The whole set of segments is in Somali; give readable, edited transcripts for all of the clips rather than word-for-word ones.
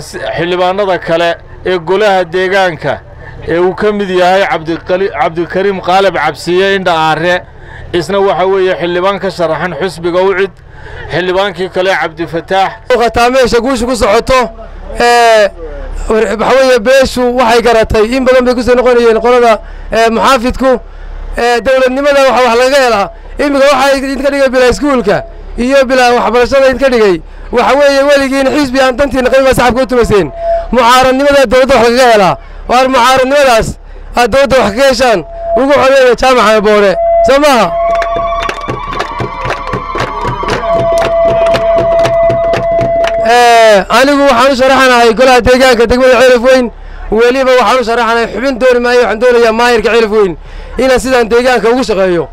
xildhibaanada kale ee golaha deegaanka ee uu ka mid yahay cabdikariim qaalib cabsiye indha aare isna waxa weeye xildhibaan ka sharaxan xusbiga ucid xildhibaankii kale cabdifataax qataameesha guusha ku socoto waxa weeye beeshu waxay garatay in badan bay ku soo noqonayeen qolada muxaafidku dawladnimada waxa wax laga helaa imika waxa idinka dhigay bilaa iskuulka iyo bilaa waxbarashada idinka dhigay waxa weeye weligiin xisbi aan dantiina qayba saxabka u tumayseen mucaaradnimada dawladda wax laga helaa waar mucaaradnimadaas aad dawladda wax ka heshaan ugu codeeya jaamaca boore soo maaha anigu waxaan u sharaxanahay golaha deegaanka degmada Ceelaf Weyn weliba waxaan u sharaxanahay xubin dooni maayo waxaan doonayaa maayirka Ceelaf Weyn inaan sidaan deegaanka ugu shaqeeyo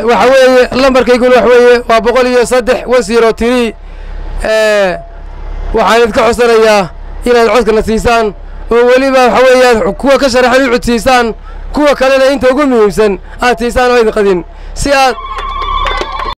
waxa weeye lambarkayguna wax weeye waa 103 103 waxaan idinka codsanayaa inaad codkana siisaan oo weliba waxa weeye kuwa ka sharaxan u codsiisaan kuwa kalena inta ugu muhiimsan aad siisaan oo idin qadin si aad